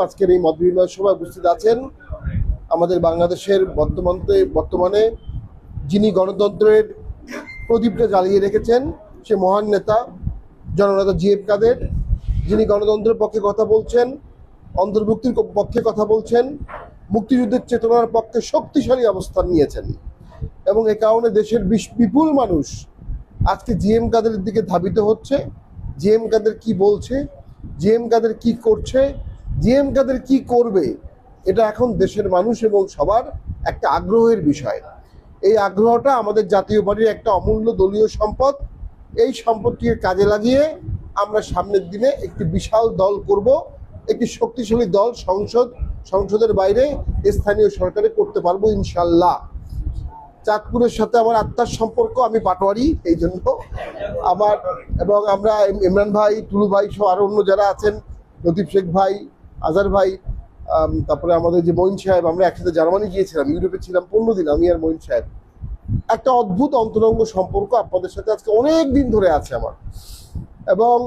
আজকের এই মত বিনিময় সভায় উপস্থিত আছেন আমাদের বাংলাদেশের বর্তমানে যিনি গণতন্ত্রের প্রদীপটা জ্বালিয়ে রেখেছেন, সে মহান নেতা জননেতা জিএফ কাদের, যিনি গণতন্ত্রের পক্ষে কথা বলছেন, অন্তর্ভুক্তির পক্ষে কথা বলছেন, মুক্তিযুদ্ধের চেতনার পক্ষে শক্তিশালী অবস্থান নিয়েছেন এবং এ কারণে দেশের বিপুল মানুষ আজকে জিএম কাদেরের দিকে ধাবিত হচ্ছে। জিএম কাদের কি বলছে, জিএম কাদের কি করছে, জিএম কাদের কি করবে, এটা এখন দেশের মানুষ এবং সবার একটা আগ্রহের বিষয়। এই আগ্রহটা আমাদের জাতীয় পার্টির একটা অমূল্য দলীয় সম্পদ। এই সম্পদটিকে কাজে লাগিয়ে আমরা সামনের দিনে একটি বিশাল দল করব, একটি শক্তিশালী দল সংসদের বাইরে স্থানীয় সরকারে করতে পারবো ইনশাল্লাহ। চাঁদপুরের সাথে আমার আত্মার সম্পর্ক, আমি পাটোয়ারি, এই জন্য আমার এবং আমরা ইমরান ভাই, টুলু ভাই সহ আরো অন্য যারা আছেন, লতিফ শেখ ভাই, আজহার ভাই, তারপরে আমাদের যে মঈন সাহেব, আমরা একসাথে জার্মানি গিয়েছিলাম, ইউরোপে ছিলাম 15 দিন, আমি আর মঈন সাহেব। একটা অদ্ভুত অন্তরঙ্গ সম্পর্ক আপনাদের সাথে আজকে অনেক দিন ধরে আছে আমার। এবং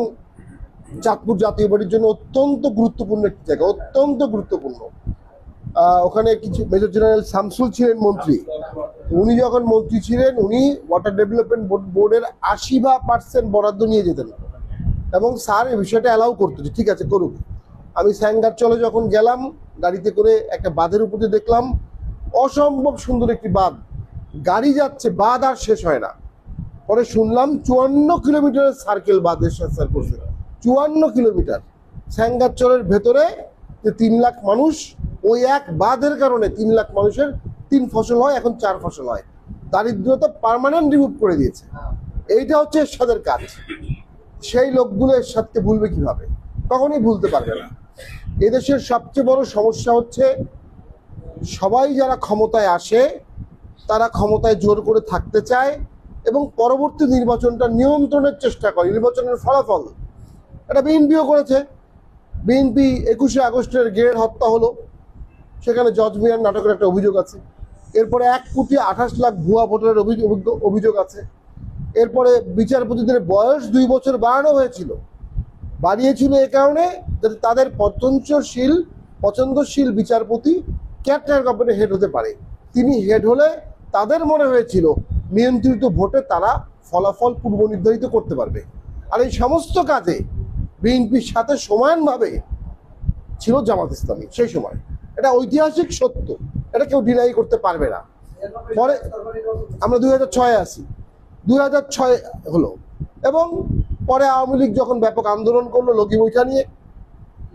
চাঁদপুর জাতীয় পার্টির জন্য অত্যন্ত গুরুত্বপূর্ণ একটি জায়গা, অত্যন্ত গুরুত্বপূর্ণ। ওখানে কিছু মেজর জেনারেল শামসুল ছিলেন মন্ত্রী। উনি যখন মন্ত্রী ছিলেন, উনি ওয়াটার ডেভেলপমেন্ট বোর্ডের 80% বরাদ্দ নিয়ে যেতেন এবং স্যার এই বিষয়টা অ্যালাউ করতো যে ঠিক আছে করুক। আমি স্যাঙ্গারচলে যখন গেলাম গাড়িতে করে, একটা বাঁধের উপরে দেখলাম অসম্ভব সুন্দর একটি বাঁধ, গাড়ি যাচ্ছে, বাঁধ আর শেষ হয় না। পরে শুনলাম 54 কিলোমিটারের সার্কেল বাঁধের স্যার করছে, 54 কিলোমিটার। স্যাঙ্গারচলের ভেতরে যে 3 লাখ মানুষ, ওই এক বাঁধের কারণে 3 লাখ মানুষের 3 ফসল হয়, এখন 4 ফসল হয়। দারিদ্রতা পার্মানেন্ট রিমুভ করে দিয়েছে। এইটা হচ্ছে এরশাদের কাজ। সেই লোকগুলো এরশাদকে ভুলবে কিভাবে? কখনোই ভুলতে পারবে না। এদেশের সবচেয়ে বড় সমস্যা হচ্ছে সবাই যারা ক্ষমতায় আসে তারা ক্ষমতায় জোর করে থাকতে চায় এবং পরবর্তী নির্বাচনটা নিয়ন্ত্রণের চেষ্টা করে। নির্বাচনের ফলাফল এটা বিএনপিও করেছে। বিএনপি 21শে আগস্টের গ্রেড হত্যা হলো, সেখানে জজ মিয়ার নাটকের একটা অভিযোগ আছে। এরপরে 1,28,00,000 ভুয়া ভোটারের অভিযোগ আছে। এরপরে বিচারপতিদের বয়স 2 বছর বাড়িয়েছিল এ কারণে যাতে তাদের পছন্দশীল বিচারপতি ক্যাটার গভর্নমেন্টের হেড হতে পারে। তিনি হেড হলে তাদের মনে হয়েছিল নিয়ন্ত্রিত ভোটে তারা ফলাফল পূর্ব নির্ধারিত করতে পারবে। আর এই সমস্ত কাজে বিএনপির সাথে সমানভাবে ছিল জামাত ইসলামী সেই সময়। এটা ঐতিহাসিক সত্য, এটা কেউ ডিনাই করতে পারবে না। পরে আমরা 2006-এ আসি, 2006 হলো এবং পরে আওয়ামী লীগ যখন ব্যাপক আন্দোলন করলো লগি বৈঠা নিয়ে,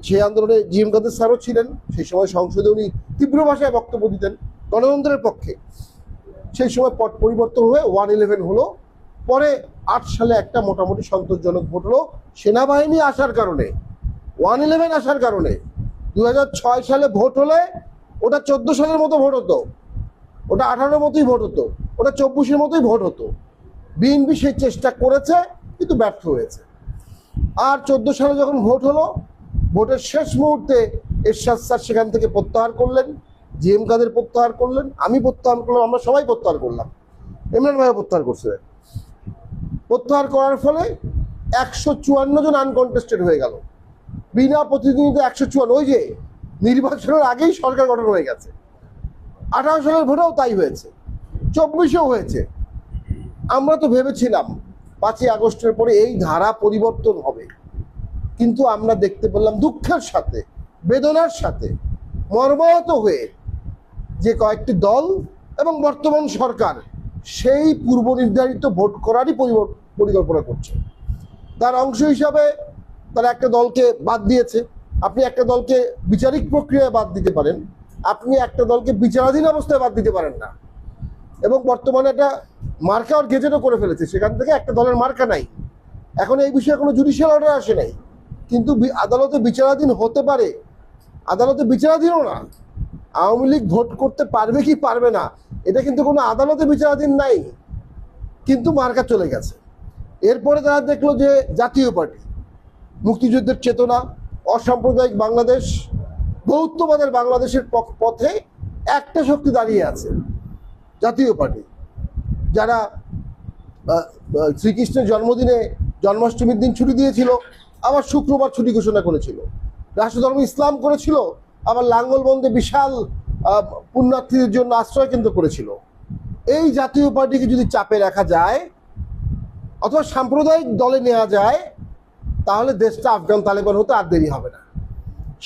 সেই আন্দোলনে জিএম কাদের স্যারও ছিলেন। সেই সময় সংসদে উনি তীব্র ভাষায় বক্তব্য দিতেন গণতন্ত্রের পক্ষে। সেই সময় পট পরিবর্তন হয়ে 111 হলো। পরে 8 সালে একটা মোটামুটি সন্তোষজনক ভোট হলো সেনাবাহিনী আসার কারণে, 111 আসার কারণে। 2006 সালে ভোট হলে ওটা 14 সালের মতো ভোট হতো, ওটা 18 মতোই ভোট হতো, ওটা 24-এর মতোই ভোট হতো। বিএনপি সেই চেষ্টা করেছে কিন্তু ব্যর্থ হয়েছে। আর 14 সালে যখন ভোট হলো, ভোটের শেষ মুহূর্তে এরশাদ স্যার সেখান থেকে প্রত্যাহার করলেন, জিএম কাদের প্রত্যাহার করলেন, আমি প্রত্যাহার করলাম, আমরা সবাই প্রত্যাহার করলাম, ইমরান ভাইও প্রত্যাহার করছিলেন। প্রত্যাহার করার ফলে 154 জন আনকন্টেস্টেড হয়ে গেল, বিনা প্রতিদ্বন্দ্বিতা 154। ওই যে নির্বাচনের আগেই সরকার গঠন হয়ে গেছে। 18 সালের ভোটেও তাই হয়েছে, 24-এও হয়েছে। আমরা তো ভেবেছিলাম 5ই আগস্টের পরে এই ধারা পরিবর্তন হবে, কিন্তু আমরা দেখতে পেলাম দুঃখের সাথে, বেদনার সাথে, মর্মাহত হয়ে যে কয়েকটি দল এবং বর্তমান সরকার সেই পূর্ব নির্ধারিত ভোট করারই পরিকল্পনা করছে। তার অংশ হিসাবে তারা একটা দলকে বাদ দিয়েছে। আপনি একটা দলকে বিচারিক প্রক্রিয়ায় বাদ দিতে পারেন, আপনি একটা দলকে বিচারাধীন অবস্থায় বাদ দিতে পারেন না। এবং বর্তমানে একটা মার্কা আর গেজেটও করে ফেলেছে, সেখান থেকে একটা দলের মার্কা নাই। এখন এই বিষয়ে কোনো জুডিশিয়াল অর্ডার আসে নাই, কিন্তু আদালতে বিচারাধীন হতে পারে, আদালতে বিচারাধীনও না। আওয়ামী লীগ ভোট করতে পারবে কি পারবে না এটা কিন্তু কোনো আদালতে বিচারাধীন নাই, কিন্তু মার্কা চলে গেছে। এরপরে তারা দেখলো যে জাতীয় পার্টি, মুক্তিযুদ্ধের চেতনা, অসাম্প্রদায়িক বাংলাদেশ, বহুত্ববাদের বাংলাদেশের পথে একটা শক্তি দাঁড়িয়ে আছে, জাতীয় পার্টি। যারা শ্রীকৃষ্ণের জন্মদিনে জন্মাষ্টমীর দিন ছুটি দিয়েছিল, আবার শুক্রবার ছুটি ঘোষণা করেছিল। রাষ্ট্রধর্ম ইসলাম করেছিল, আবার লাঙ্গলবন্দে বিশাল পুণ্যার্থীদের জন্য আশ্রয় কেন্দ্র করেছিল। এই জাতীয় পার্টিকে যদি চাপে রাখা যায় অথবা সাম্প্রদায়িক দলে নেওয়া যায়, তাহলে দেশটা আফগান তালেবান হতে আর দেরি হবে না।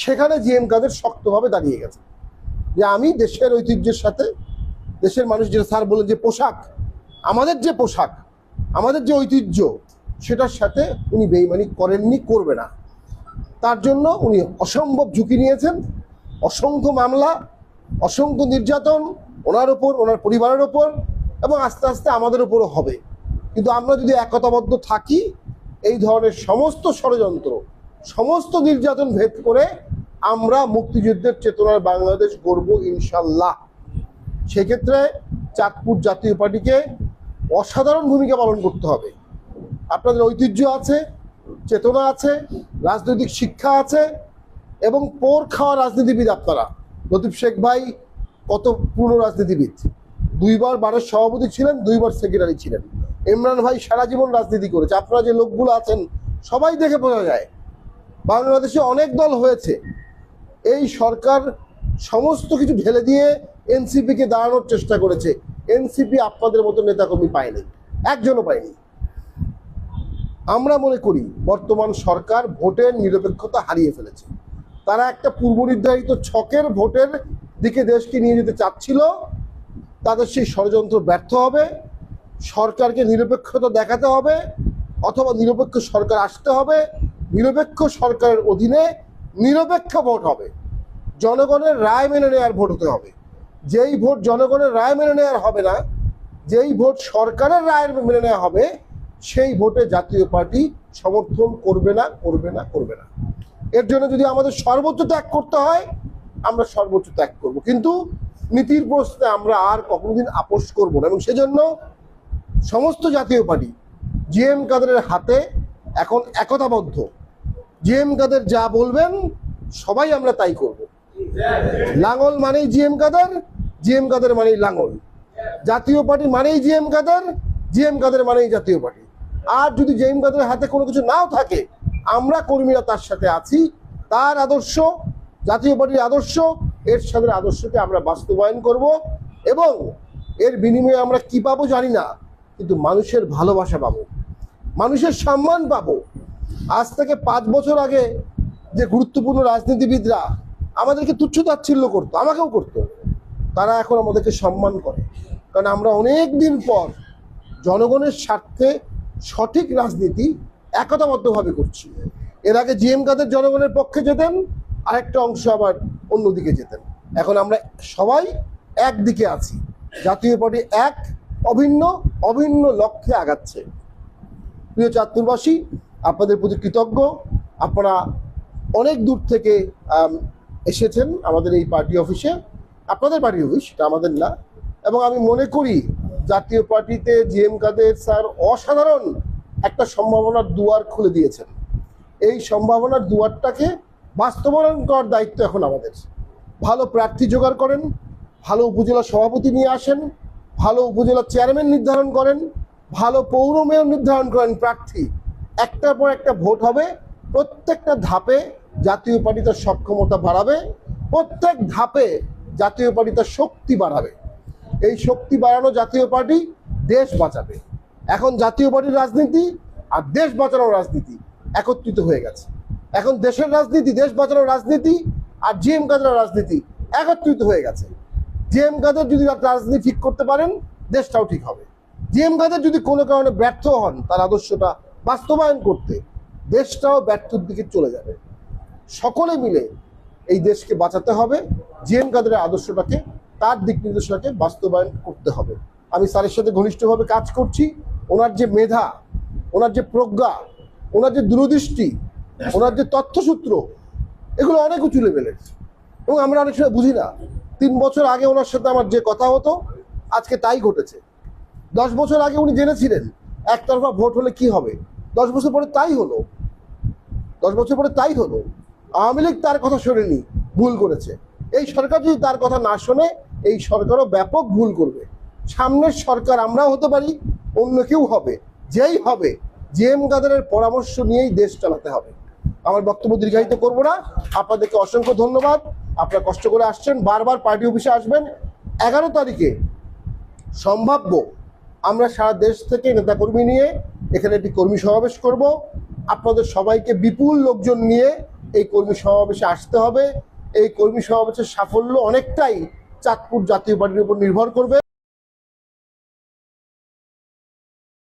সেখানে জিএম কাদের শক্তভাবে দাঁড়িয়ে গেছে যে আমি দেশের ঐতিহ্যের সাথে, দেশের মানুষ যেটা স্যার বলেন যে পোশাক, আমাদের যে পোশাক, আমাদের যে ঐতিহ্য, সেটার সাথে উনি বেইমানি করেননি, করবে না। তার জন্য উনি অসম্ভব ঝুঁকি নিয়েছেন, অসংখ্য মামলা, অসংখ্য নির্যাতন ওনার ওপর, ওনার পরিবারের ওপর, এবং আস্তে আস্তে আমাদের ওপরও হবে। কিন্তু আমরা যদি একতাবদ্ধ থাকি, এই ধরনের সমস্ত ষড়যন্ত্র, সমস্ত নির্যাতন ভেদ করে আমরা মুক্তিযুদ্ধের চেতনার বাংলাদেশ গড়ব ইনশাল্লাহ। সেক্ষেত্রে চাঁদপুর জাতীয় পার্টিকে অসাধারণ ভূমিকা পালন করতে হবে। আপনাদের ঐতিহ্য আছে, চেতনা আছে, রাজনৈতিক শিক্ষা আছে, এবং পোর খাওয়া রাজনীতিবিদ আপনারা। লতিফ শেখ ভাই কত পুরনো রাজনীতিবিদ, 2 বার বারের সভাপতি ছিলেন, 2 বার সেক্রেটারি ছিলেন। ইমরান ভাই সারা জীবন রাজনীতি করেছে। আপনারা যে লোকগুলো আছেন সবাই দেখে বোঝা যায় বাংলাদেশে অনেক দল হয়েছে। এই সরকার সমস্ত কিছু ঢেলে দিয়ে এনসিপিকে দাঁড়ানোর চেষ্টা করেছে। এনসিপি আপনাদের মতো নেতাকর্মী পায়নি, একজনও পায়নি। আমরা মনে করি বর্তমান সরকার ভোটের নিরপেক্ষতা হারিয়ে ফেলেছে। তারা একটা পূর্ব নির্ধারিত ছকের ভোটের দিকে দেশকে নিয়ে যেতে চাচ্ছিল, তাদের সেই ষড়যন্ত্র ব্যর্থ হবে। সরকারকে নিরপেক্ষতা দেখাতে হবে, অথবা নিরপেক্ষ সরকার আসতে হবে। নিরপেক্ষ সরকারের অধীনে নিরপেক্ষ ভোট হবে, জনগণের রায় মেনে নেওয়ার ভোট হতে হবে। যেই ভোট জনগণের রায় মেনে নেওয়ার হবে না, যেই ভোট সরকারের রায় মেনে নেওয়া হবে, সেই ভোটে জাতীয় পার্টি সমর্থন করবে না, করবে না, করবে না। এর জন্য যদি আমাদের সর্বোচ্চ ত্যাগ করতে হয়, আমরা সর্বোচ্চ ত্যাগ করব, কিন্তু নীতির প্রশ্নে আমরা আর কখনোদিন আপোষ করব না। এবং সেজন্য সমস্ত জাতীয় পার্টি জিএম কাদেরের হাতে এখন একতাবদ্ধ। জিএম কাদের যা বলবেন সবাই আমরা তাই করব। লাঙ্গল মানেই জিএম কাদের, জিএম কাদের মানেই লাঙ্গল। জাতীয় পার্টি মানেই জিএম কাদের, জিএম কাদের মানেই জাতীয় পার্টি। আর যদি জিএম কাদের হাতে কোনো কিছু নাও থাকে, আমরা কর্মীরা তার সাথে আছি। তার আদর্শ, জাতীয় পার্টির আদর্শ, এরশাদের আদর্শকে আমরা বাস্তবায়ন করব, এবং এর বিনিময়ে আমরা কি পাবো জানি না, কিন্তু মানুষের ভালোবাসা পাবো, মানুষের সম্মান পাবো। আজ থেকে 5 বছর আগে যে গুরুত্বপূর্ণ রাজনীতিবিদরা আমাদেরকে তুচ্ছ-তাচ্ছিল্য করতো, আমাকেও করতো, তারা এখন আমাদেরকে সম্মান করে। কারণ আমরা অনেক দিন পর জনগণের স্বার্থে সঠিক রাজনীতি একতাবদ্ধভাবে করছি। এর আগে জিএম কাদের জনগণের পক্ষে যেতেন, আরেকটা অংশ আবার অন্যদিকে যেতেন। এখন আমরা সবাই একদিকে আছি। জাতীয় পার্টি এক, অভিন্ন অভিন্ন লক্ষ্যে আগাচ্ছে। প্রিয় চাঁদপুরবাসী, আপনাদের প্রতি কৃতজ্ঞ। আপনারা অনেক দূর থেকে এসেছেন আমাদের এই পার্টি অফিসে। আপনাদের পার্টি অফিস, এটা আমাদের না। এবং আমি মনে করি জাতীয় পার্টিতে জিএম কাদের স্যার অসাধারণ একটা সম্ভাবনার দুয়ার খুলে দিয়েছেন। এই সম্ভাবনার দুয়ারটাকে বাস্তবায়ন করার দায়িত্ব এখন আমাদের। ভালো প্রার্থী জোগাড় করেন, ভালো উপজেলা সভাপতি নিয়ে আসেন, ভালো উপজেলা চেয়ারম্যান নির্ধারণ করেন, ভালো পৌর মেয়র নির্ধারণ করেন। প্রার্থী একটার পর একটা ভোট হবে। প্রত্যেকটা ধাপে জাতীয় পার্টি তার সক্ষমতা বাড়াবে, প্রত্যেক ধাপে জাতীয় পার্টি তার শক্তি বাড়াবে। এই শক্তি বাড়ানো জাতীয় পার্টি দেশ বাঁচাবে। এখন জাতীয় পার্টির রাজনীতি আর দেশ বাঁচানোর রাজনীতি একত্রিত হয়ে গেছে। এখন দেশের রাজনীতি, দেশ বাঁচানোর রাজনীতি আর জিএম কাদের রাজনীতি একত্রিত হয়ে গেছে। জিএম কাদের যদি রাজনীতি ঠিক করতে পারেন, দেশটাও ঠিক হবে। জিএম কাদের যদি কোনো কারণে ব্যর্থ হন তার আদর্শটা বাস্তবায়ন করতে, দেশটাও ব্যর্থর দিকে চলে যাবে। সকলে মিলে এই দেশকে বাঁচাতে হবে। জিএম কাদের আদর্শটাকে, তার দিক নির্দেশনাকে বাস্তবায়ন করতে হবে। আমি স্যারের সাথে ঘনিষ্ঠভাবে কাজ করছি। ওনার যে মেধা, ওনার যে প্রজ্ঞা, ওনার যে দূরদৃষ্টি, ওনার যে তথ্যসূত্র, এগুলো অনেক উঁচু লেভেলের, এবং আমরা অনেক সময় বুঝি না। 3 বছর আগে ওনার সাথে আমার যে কথা হতো, আজকে তাই ঘটেছে। 10 বছর আগে উনি জেনেছিলেন একতরফা ভোট হলে কি হবে, 10 বছর পরে তাই হলো। 10 বছর পরে তাই হলো। আওয়ামী লীগ তার কথা শোনেনি, ভুল করেছে। এই সরকার যদি তার কথা না শোনে, এই সরকারও ব্যাপক ভুল করবে। সামনের সরকার আমরাও হতে পারি, অন্য কেউ হবে, যেই হবে জিএম কাদেরের পরামর্শ নিয়েই দেশ চালাতে হবে। আমার বক্তব্য দীর্ঘায়িত করব না। আপনাদেরকে অসংখ্য ধন্যবাদ। আপনারা কষ্ট করে আসছেন, বারবার পার্টি অফিসে আসবেন। 11 তারিখে সম্ভাব্য আমরা সারা দেশ থেকে নেতাকর্মী নিয়ে এখানে একটি কর্মী সমাবেশ করব। আপনাদের সবাইকে বিপুল লোকজন নিয়ে এই কর্মী সমাবেশে আসতে হবে। এই কর্মী সমাবেশের সাফল্য অনেকটাই চাঁদপুর জাতীয় পার্টির উপর নির্ভর করবে।